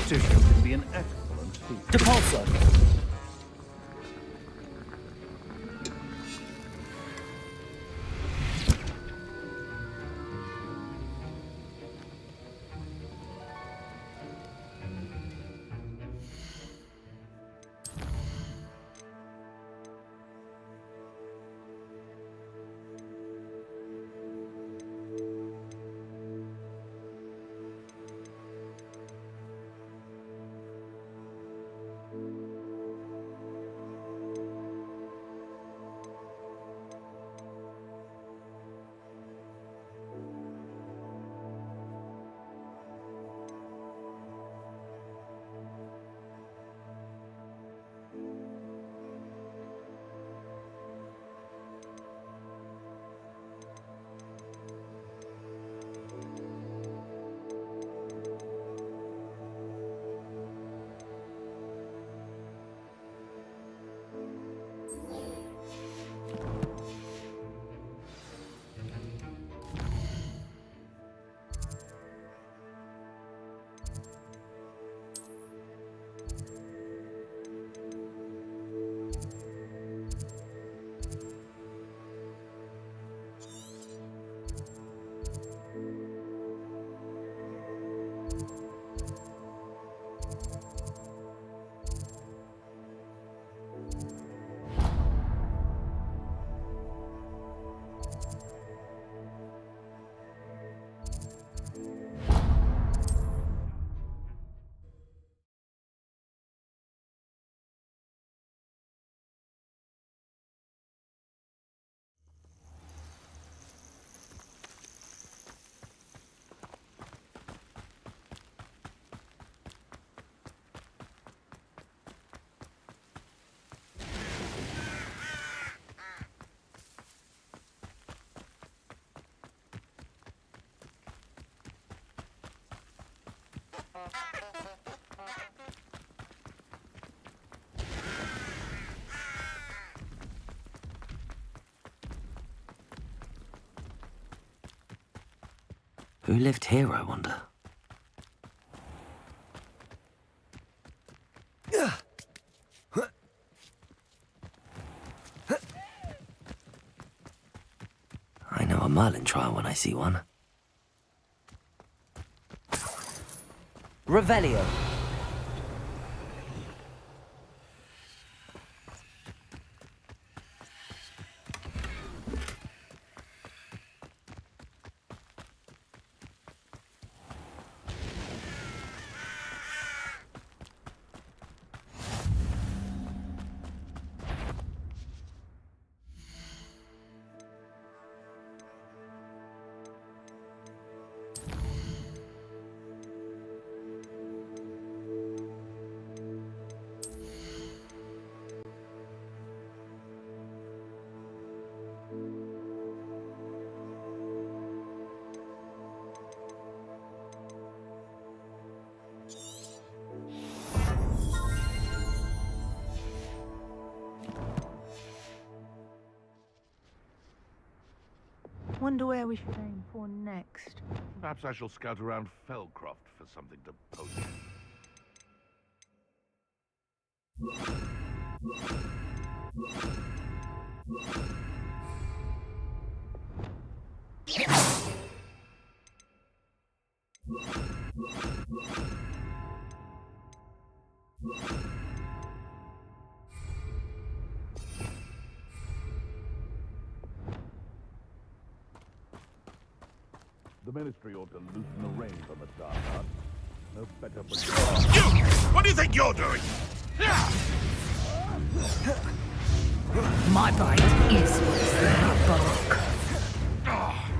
Competition can be an excellent teacher. Depulso! Who lived here, I wonder? I know a Merlin trial when I see one. Revelio. Wonder where we should aim for next. Perhaps I shall scout around Felcroft for something to poach. The Ministry ought to loosen the reins on the Dark Arts. No better for you! What do you think you're doing? My bite is worse than my bark.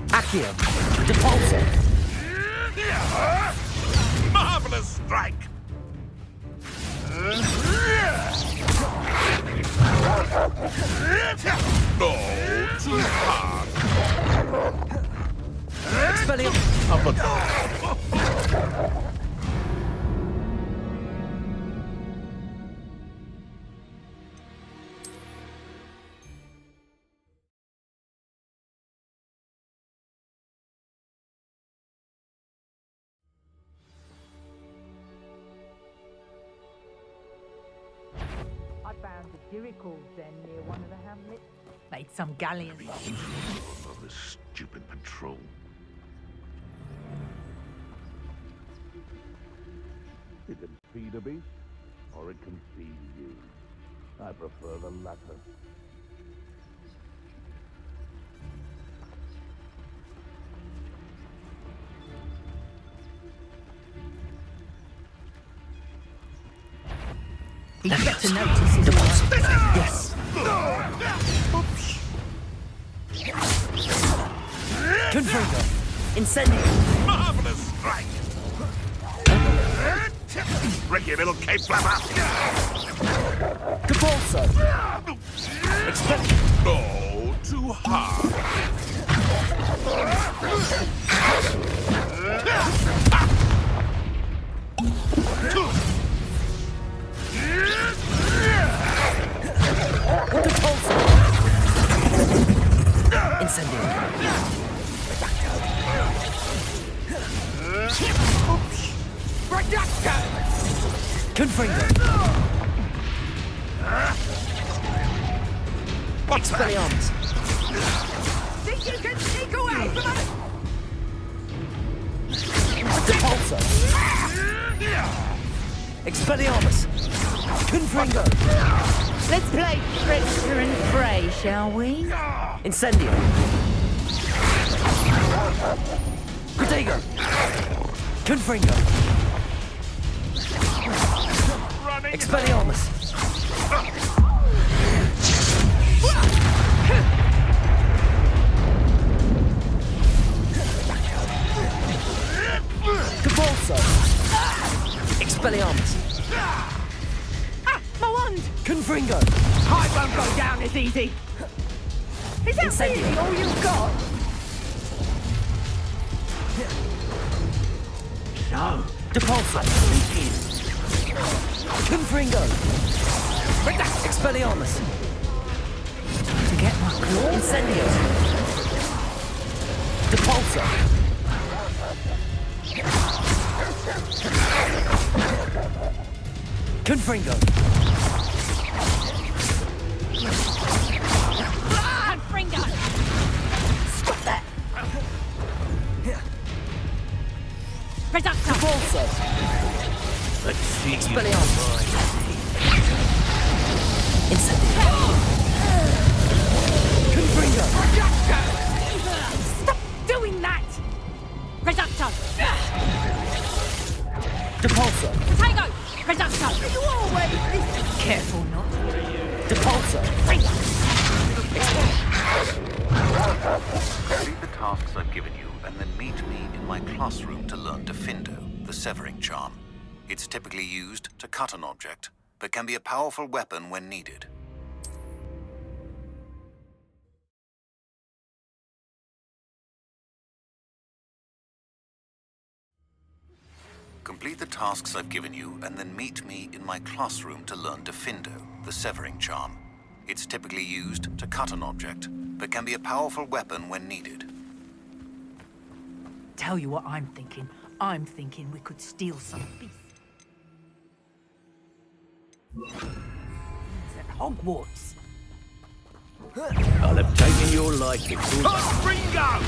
Accio. Depulso. Marvelous strike! Oh, too hard. Expelliarm. Up a... found the Diricals then near one of the hamlets. Made some galleons. Of this stupid patrol. It can feed a beast, or it can feed you. I prefer the latter. He's got to notice his wife. Yes. Confringo. Incendio. Marvelous strike! Ricky, little cape flapper! Depulso. Expect. Oh, too hard. Depulso. Incendio. Confringo. What's that? Expelliarmus. Think you can sneak away from us? Depulso. Expelliarmus. Confringo. Let's play Predator and Prey, shall we? Incendio. Protego. Confringo. Running. Expelliarmus. Depulso. Expelliarmus. My wand! Confringo. I won't go down as easy. Is that Incendio. really all you've got? No. Depulso. Confringo. Expelliarmus. To get my claw? Incendio. Depulso. Confringo. Confringo! Stop that! Reducto! Depulso. Let's see Expelliarmus. Incendio. Confringo. Stop doing that! Reducto! Depulso. Protego! Reducto! You always listen! Careful not. Depulso. Complete the tasks I've given you, and then meet me in my classroom to learn Defindo, the severing charm. It's typically used to cut an object, but can be a powerful weapon when needed. Complete the tasks I've given you, and then meet me in my classroom to learn Defindo, the severing charm. It's typically used to cut an object, but can be a powerful weapon when needed. Tell you what I'm thinking. I'm thinking we could steal some beef. It's at Hogwarts. I'll have taken your life before. Ringo!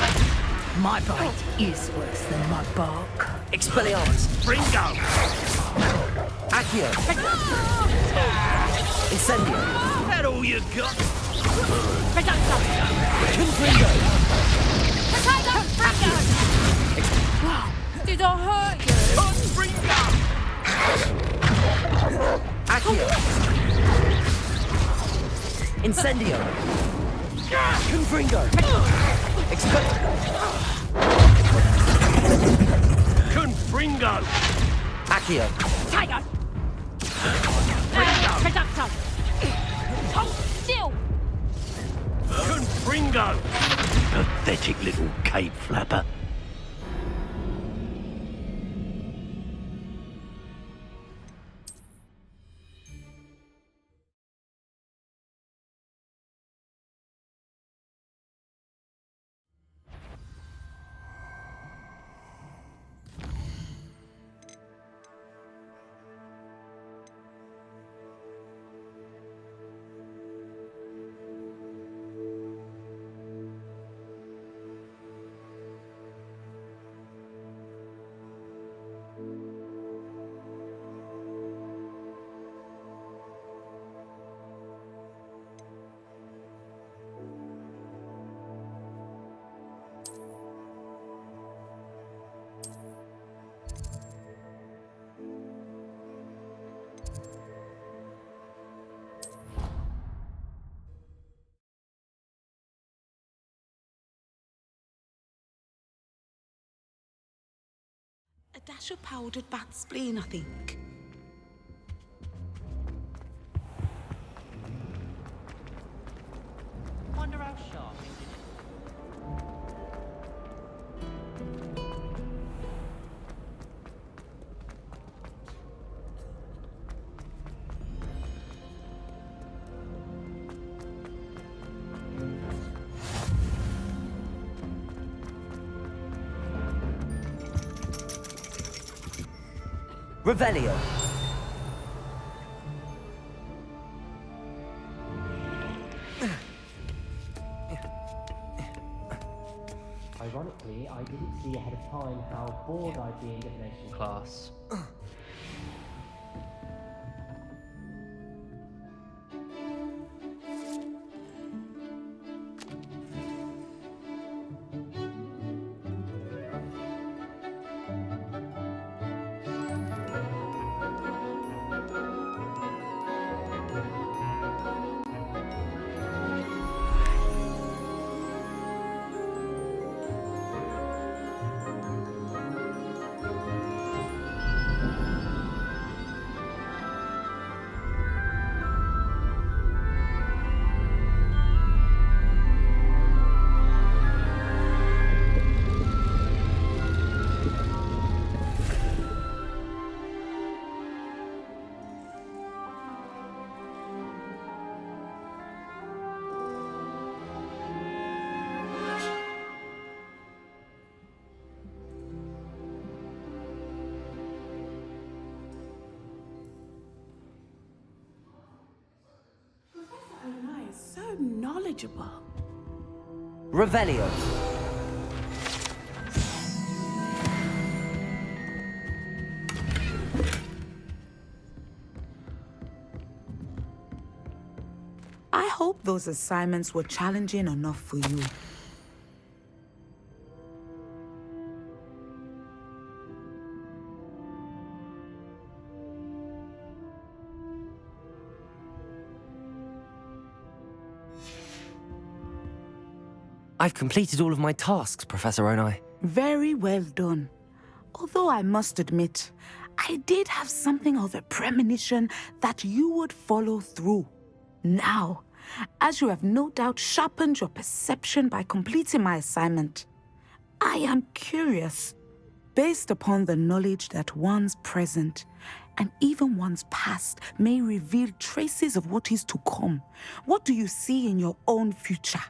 My bite is worse than my bark. Expelliarmus. Ringo! Accio. Incendio. That all you got? Reducto! Confringo. Potato! Fringo! Did I hurt you? Ringo! Accio. Incendio. Confringo. Confringo! Accio. Potato! Reducto! Hold still! Confringo! Pathetic little cape flapper. A dash of powdered bat spleen, I think. Wonder how sharp he did it. Revelio. Ironically, I didn't see ahead of time how bored I'd be in divination class. So knowledgeable. Revelio. I hope those assignments were challenging enough for you. I've completed all of my tasks, Professor Onai. Very well done. Although I must admit, I did have something of a premonition that you would follow through. Now, as you have no doubt sharpened your perception by completing my assignment, I am curious, based upon the knowledge that one's present and even one's past may reveal traces of what is to come. What do you see in your own future?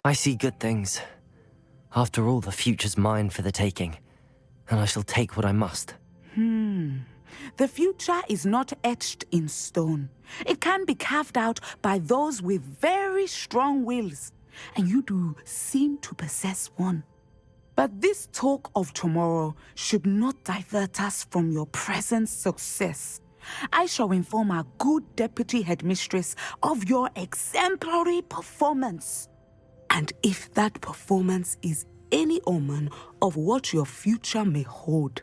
I see good things. After all, the future's mine for the taking, and I shall take what I must. The future is not etched in stone. It can be carved out by those with very strong wills, and you do seem to possess one. But this talk of tomorrow should not divert us from your present success. I shall inform our good deputy headmistress of your exemplary performance. And if that performance is any omen of what your future may hold,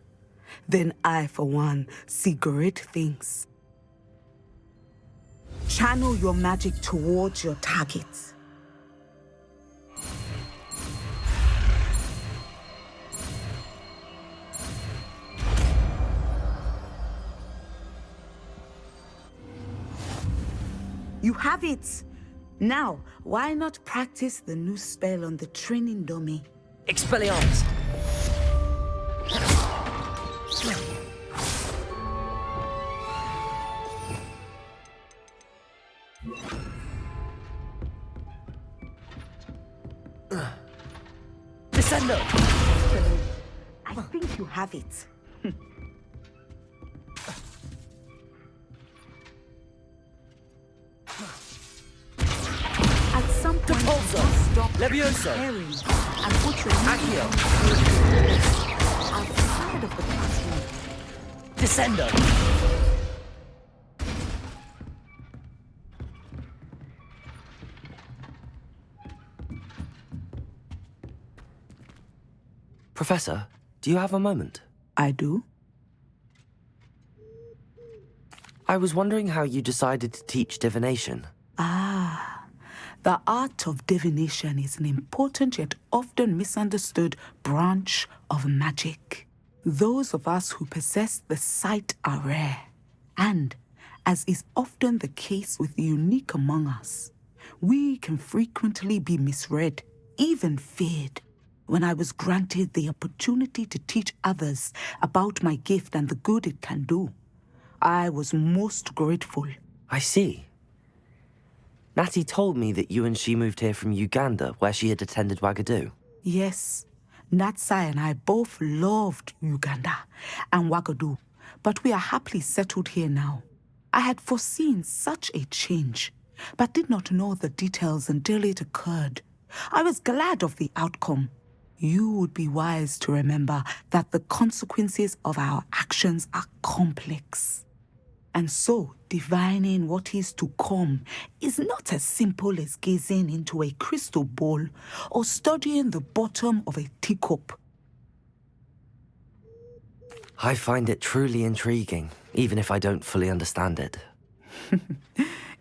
then I, for one, see great things. Channel your magic towards your target. You have it! Now, why not practice the new spell on the training dummy? Expelliarmus! Descendo! I think you have it. At some point, Depulso! stop Levioso! preparing and put your Accio! outside of the classroom. Descendo! Professor, do you have a moment? I do? I was wondering how you decided to teach divination. Ah, The art of divination is an important yet often misunderstood branch of magic. Those of us who possess the sight are rare, and, as is often the case with the unique among us, we can frequently be misread, even feared. When I was granted the opportunity to teach others about my gift and the good it can do, I was most grateful. I see. Natty told me that you and she moved here from Uganda, where she had attended Wagadu. Yes, Natsai and I both loved Uganda and Wagadu, but we are happily settled here now. I had foreseen such a change, but did not know the details until it occurred. I was glad of the outcome. You would be wise to remember that the consequences of our actions are complex. And so, divining what is to come is not as simple as gazing into a crystal ball or studying the bottom of a teacup. I find it truly intriguing, even if I don't fully understand it.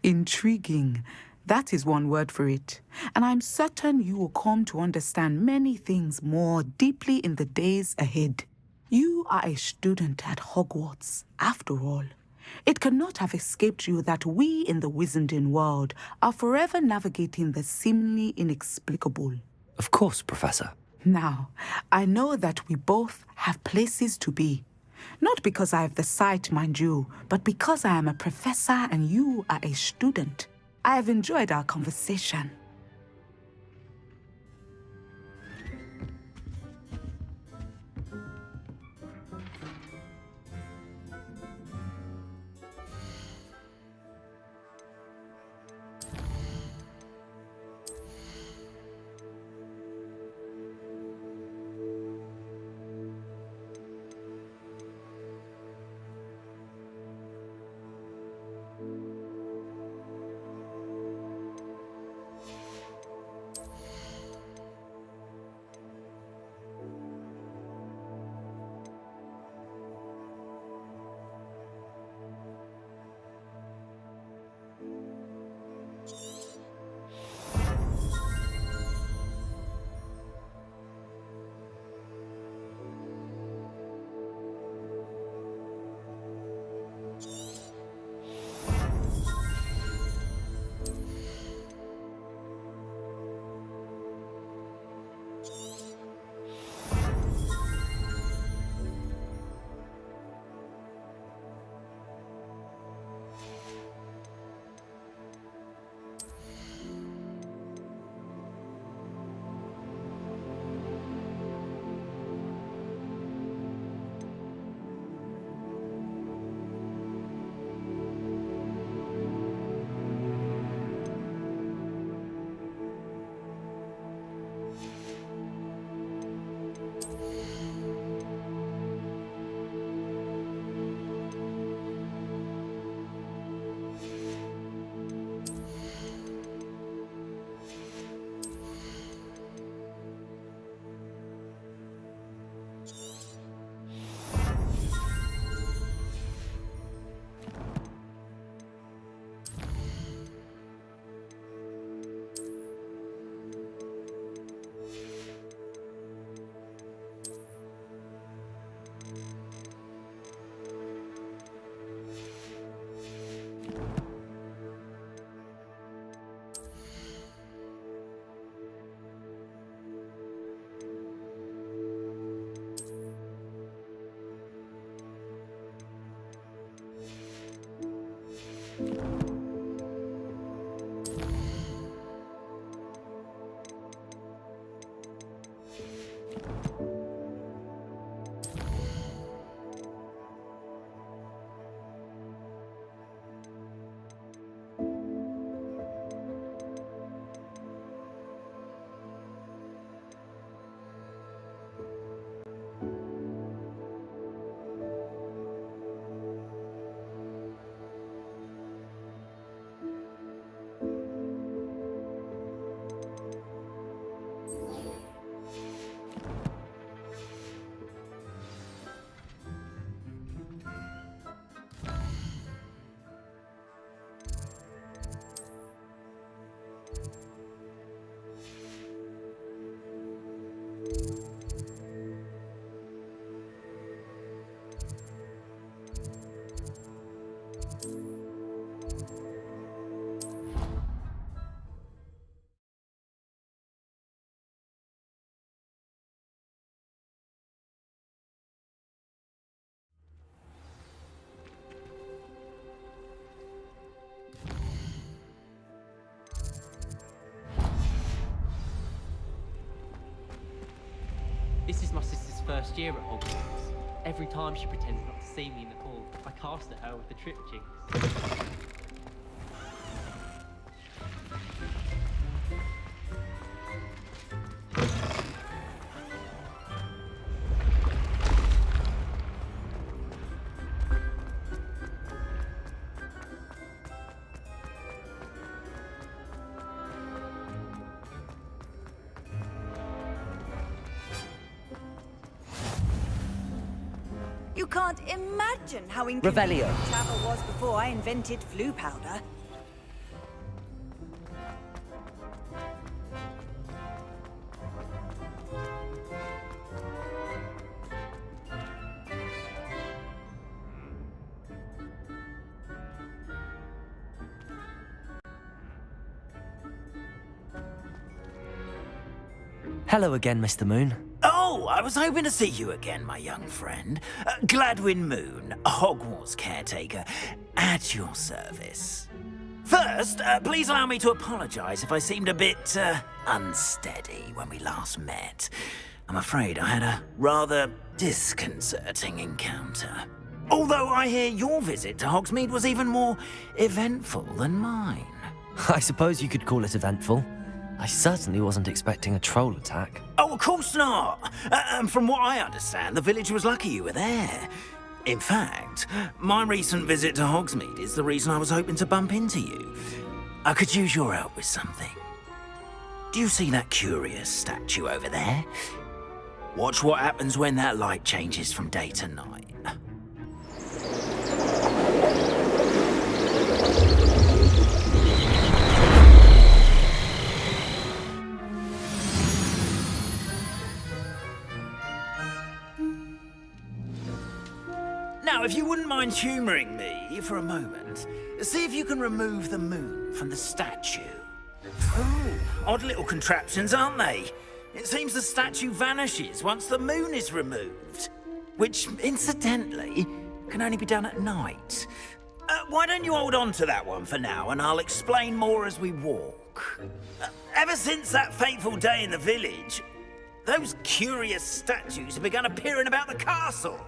Intriguing. That is one word for it. And I'm certain you will come to understand many things more deeply in the days ahead. You are a student at Hogwarts, after all. It cannot have escaped you that we in the Wizarding world are forever navigating the seemingly inexplicable. Of course, Professor. Now, I know that we both have places to be. Not because I have the sight, mind you, but because I am a professor and you are a student. I have enjoyed our conversation. my sister's first year at Hogwarts. Every time she pretended not to see me in the hall, I cast at her with the trip jinx. You can't imagine how Revelio. inconvenient travel was before I invented flu powder. Hello again, Mr. Moon. Oh, I was hoping to see you again, my young friend. Gladwin Moon, Hogwarts caretaker, at your service. First, please allow me to apologize if I seemed a bit, unsteady when we last met. I'm afraid I had a rather disconcerting encounter. Although I hear your visit to Hogsmeade was even more eventful than mine. I suppose you could call it eventful. I certainly wasn't expecting a troll attack. Oh, of course not. And from what I understand, the village was lucky you were there. In fact, my recent visit to Hogsmeade is the reason I was hoping to bump into you. I could use your help with something. Do you see that curious statue over there? Watch what happens when that light changes from day to night. Now, if you wouldn't mind humouring me for a moment, see if you can remove the moon from the statue. Oh, odd little contraptions, aren't they? It seems the statue vanishes once the moon is removed, which, incidentally, can only be done at night. Why don't you hold on to that one for now, and I'll explain more as we walk. Ever since that fateful day in the village, those curious statues have begun appearing about the castle.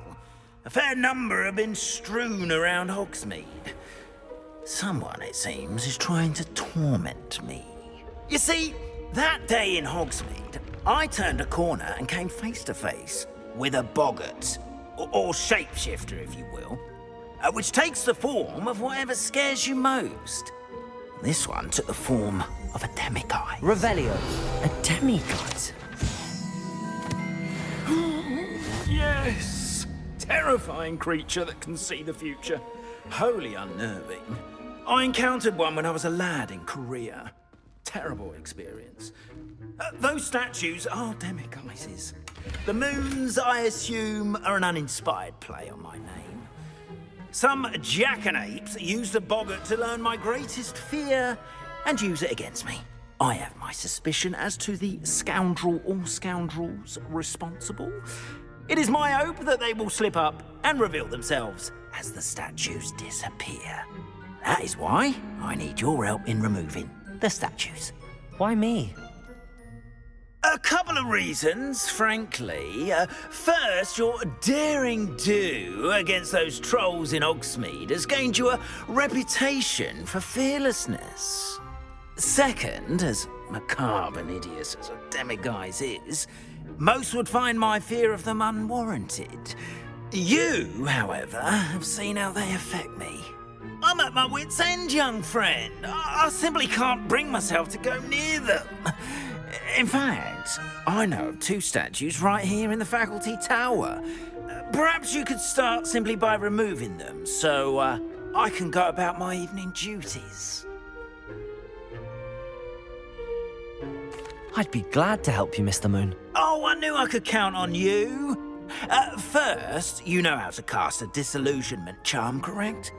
A fair number have been strewn around Hogsmeade. Someone, it seems, is trying to torment me. You see, that day in Hogsmeade, I turned a corner and came face to face with a boggart, or shapeshifter, if you will, which takes the form of whatever scares you most. This one took the form of a demiguise. Revelio. A demiguise? Yes! Terrifying creature that can see the future. Wholly unnerving. I encountered one when I was a lad in Korea. Terrible experience. Those statues are demiguises. The moons, I assume, are an uninspired play on my name. Some jackanapes used a boggart to learn my greatest fear and use it against me. I have my suspicion as to the scoundrel or scoundrels responsible. It is my hope that they will slip up and reveal themselves as the statues disappear. That is why I need your help in removing the statues. Why me? A couple of reasons, frankly. First, your daring do against those trolls in Hogsmeade has gained you a reputation for fearlessness. Second, as macabre and hideous as a demiguise is, most would find my fear of them unwarranted. You, however, have seen how they affect me. I'm at my wit's end, young friend. I simply can't bring myself to go near them. In fact, I know of two statues right here in the faculty tower. Perhaps you could start simply by removing them, so I can go about my evening duties. I'd be glad to help you, Mr. Moon. Oh, I knew I could count on you. First, you know how to cast a disillusionment charm, correct?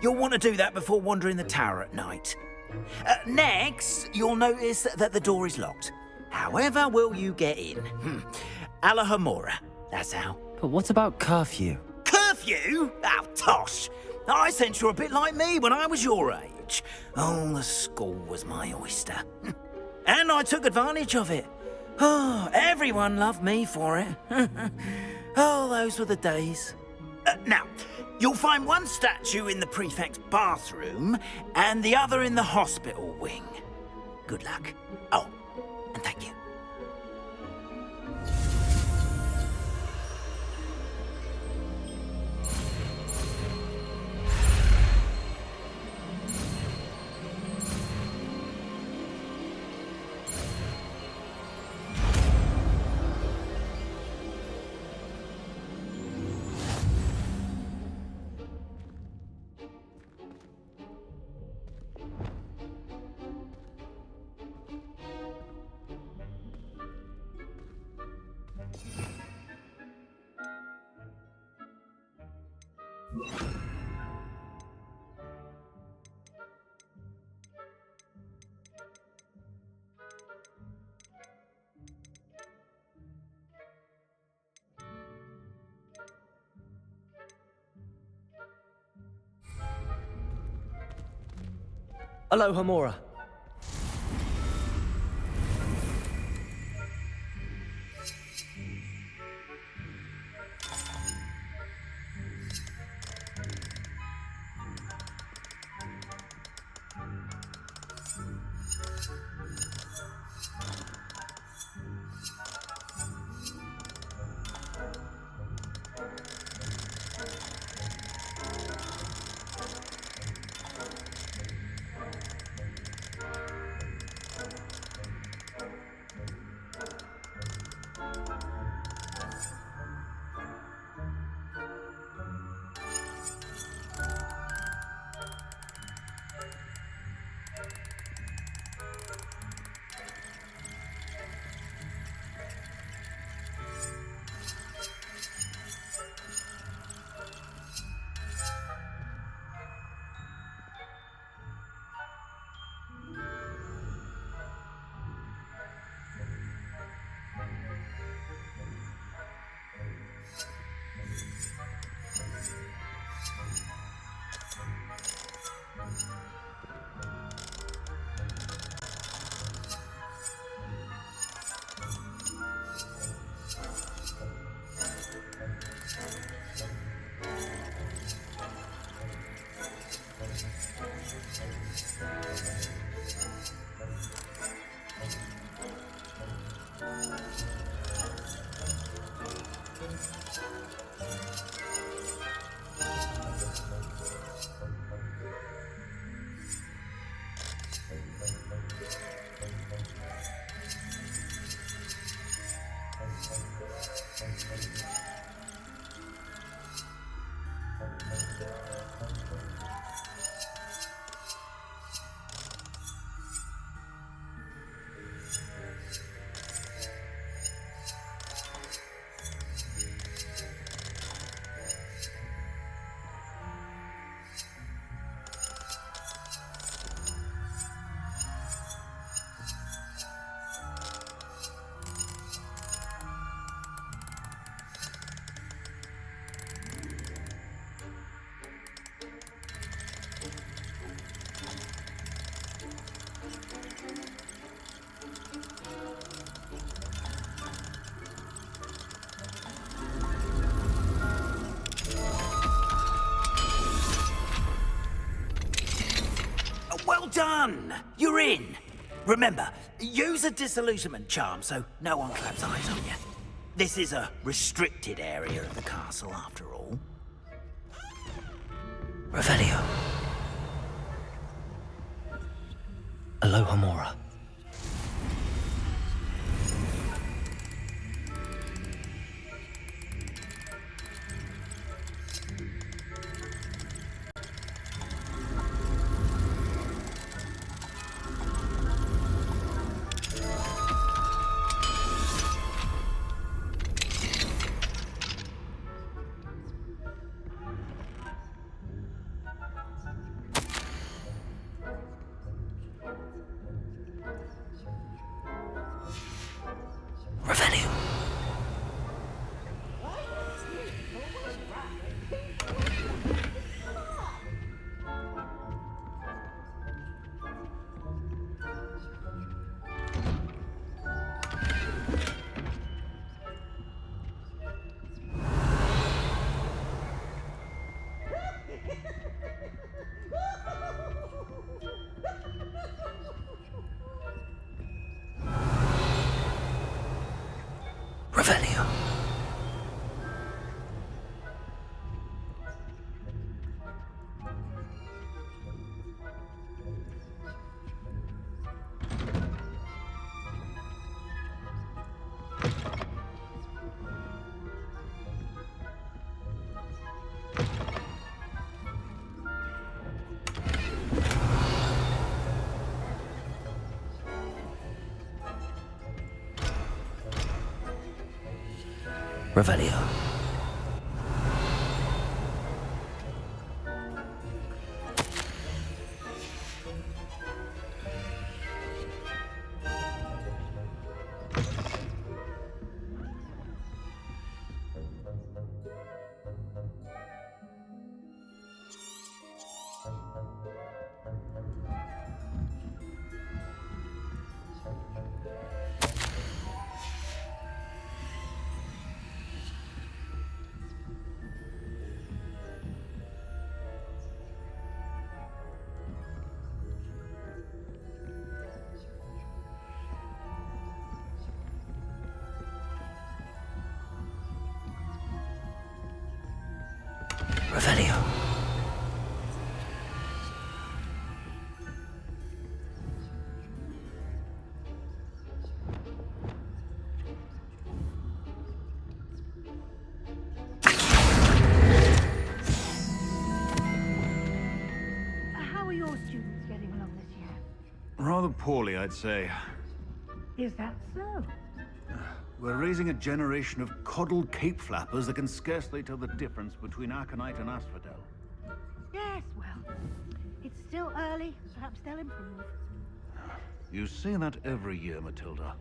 You'll want to do that before wandering the tower at night. Next, you'll notice that the door is locked. However will you get in? Alahomora, that's how. But what about curfew? Curfew? Oh, tosh. I sense you're a bit like me when I was your age. Oh, the school was my oyster. And I took advantage of it. Oh, everyone loved me for it. Oh, those were the days. Now, you'll find one statue in the prefect's bathroom and the other in the hospital wing. Good luck. Oh, and thank you. Aloha Mora. Well done! You're in. Remember, use a disillusionment charm so no one claps eyes on you. This is a restricted area of the castle, after all. Revelio. Aloha Mora. Revelio. Revelio. How are your students getting along this year? Rather poorly, I'd say. Is that so? We're raising a generation of coddled cape flappers that can scarcely tell the difference between aconite and asphodel. Yes, well, it's still early. Perhaps they'll improve. You say that every year, Matilda.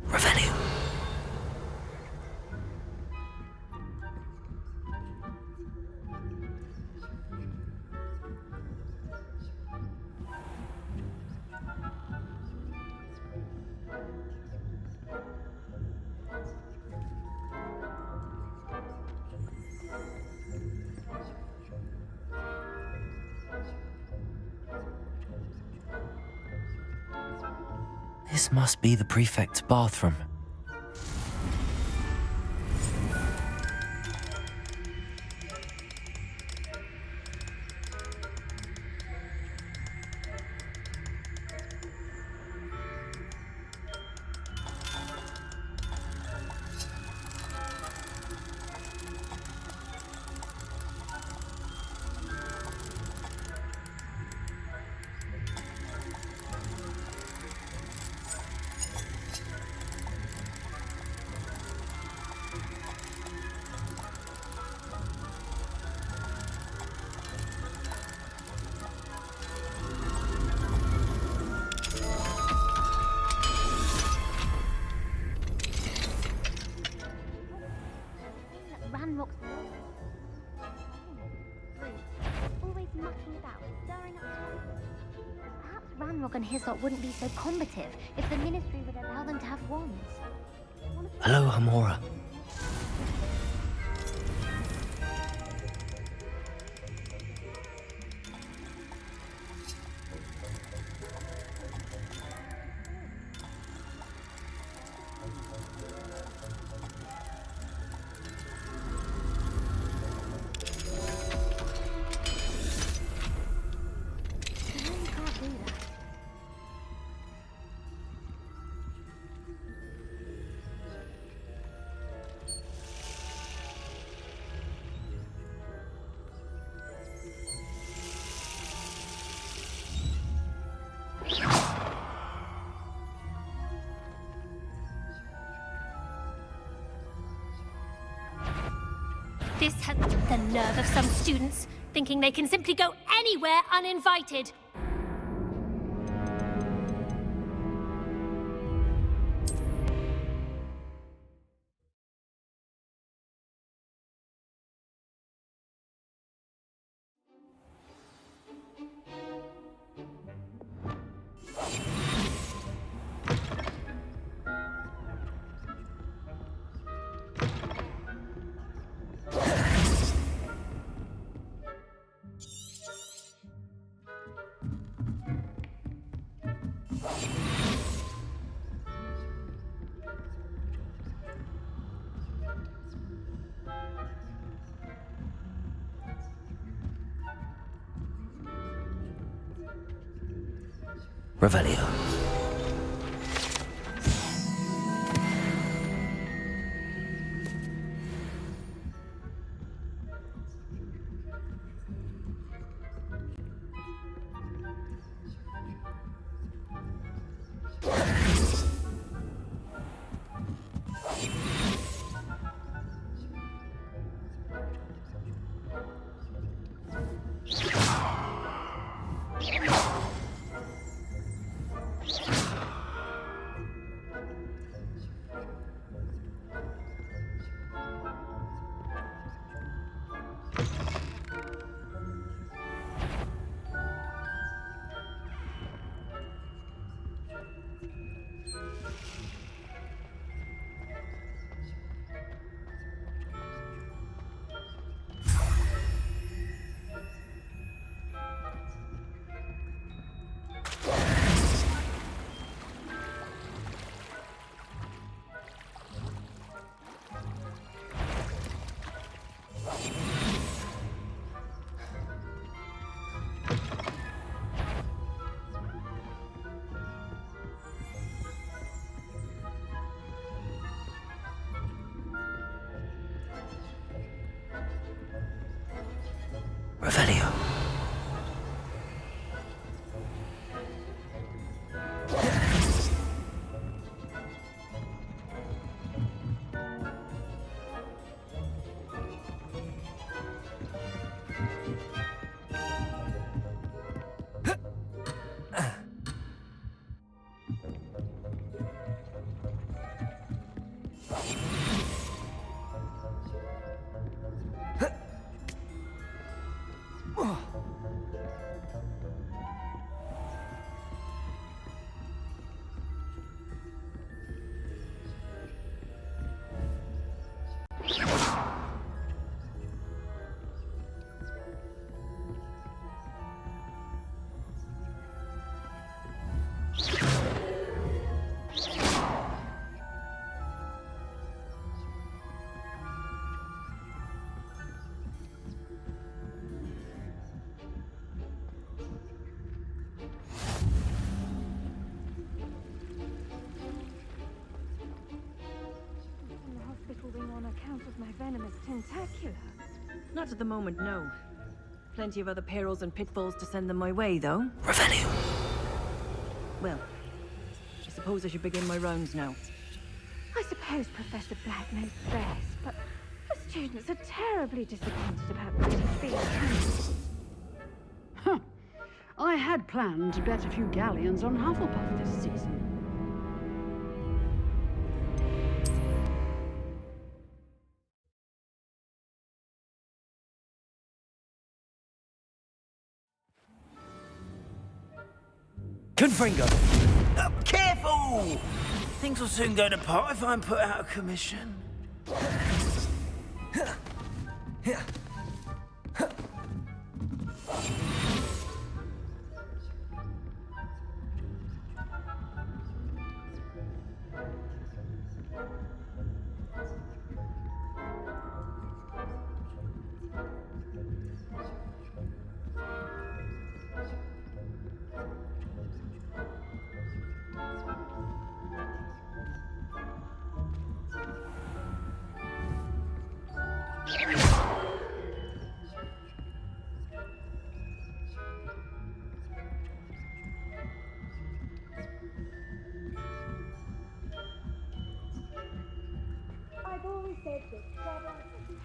Revelio. This must be the prefect's bathroom. Ranrock's always mucking about, stirring up trouble. Perhaps Ranrock and his lot wouldn't be so combative if the Ministry would allow them to have wands. Hello, Hamora. This has the nerve of some students, thinking they can simply go anywhere uninvited. Revelio. Revelio. On account of my venomous tentacula? Not at the moment, no. Plenty of other perils and pitfalls to send them my way, though. Revelio. Well, I suppose I should begin my rounds now. I suppose Professor Black knows best, but the students are terribly disappointed about British being cancelled. Huh. I had planned to bet a few galleons on Hufflepuff this season. Confringo! Careful! Things will soon go to pot if I'm put out of commission.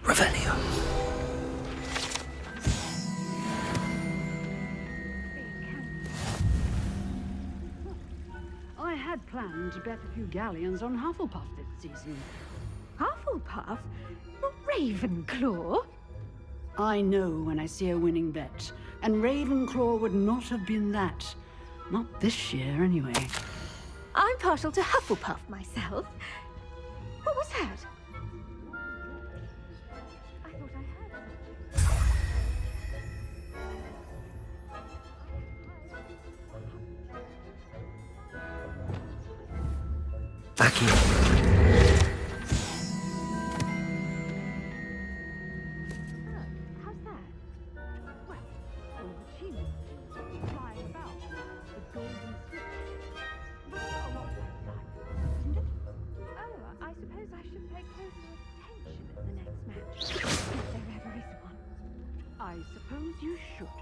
Revelio. I had planned to bet a few galleons on Hufflepuff this season. Hufflepuff? Not Ravenclaw? I know when I see a winning bet, and Ravenclaw would not have been that. Not this year, anyway. I'm partial to Hufflepuff myself. What was that? I thought I heard Vacuum. How's that? Well, all the chimneys flying about, the golden switch. Looks a lot like that, isn't it? Oh, I suppose I should pay closer attention at the next match, if there ever is one. I suppose you should.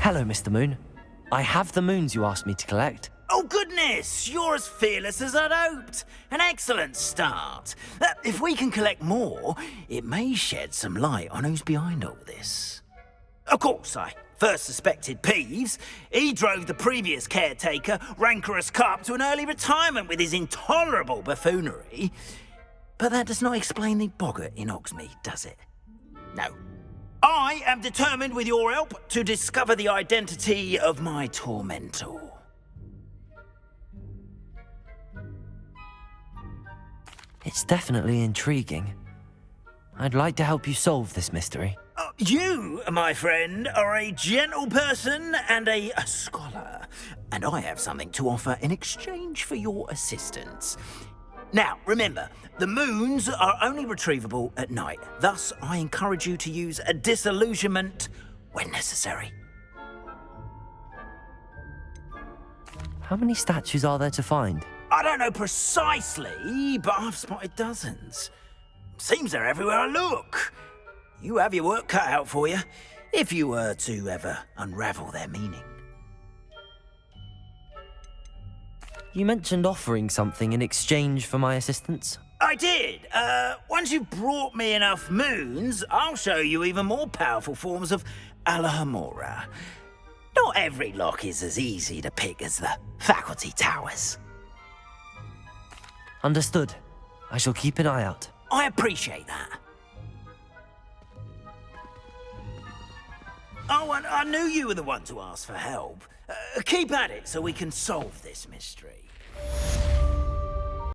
Hello, Mr. Moon. I have the moons you asked me to collect. Oh, goodness! You're as fearless as I'd hoped. An excellent start. If we can collect more, it may shed some light on who's behind all this. Of course, I first suspected Peeves. He drove the previous caretaker, Rancorous Carp, to an early retirement with his intolerable buffoonery. But that does not explain the boggart in Hogsmeade, does it? No. I am determined, with your help, to discover the identity of my tormentor. It's definitely intriguing. I'd like to help you solve this mystery. You, my friend, are a gentle person and a scholar, and I have something to offer in exchange for your assistance. Now, remember, the moons are only retrievable at night. Thus, I encourage you to use a disillusionment when necessary. How many statues are there to find? I don't know precisely, but I've spotted dozens. Seems they're everywhere I look. You have your work cut out for you, if you were to ever unravel their meaning. You mentioned offering something in exchange for my assistance. I did. Once you've brought me enough moons, I'll show you even more powerful forms of Alohomora. Not every lock is as easy to pick as the faculty towers. Understood. I shall keep an eye out. I appreciate that. Oh, and I knew you were the one to ask for help. Keep at it so we can solve this mystery.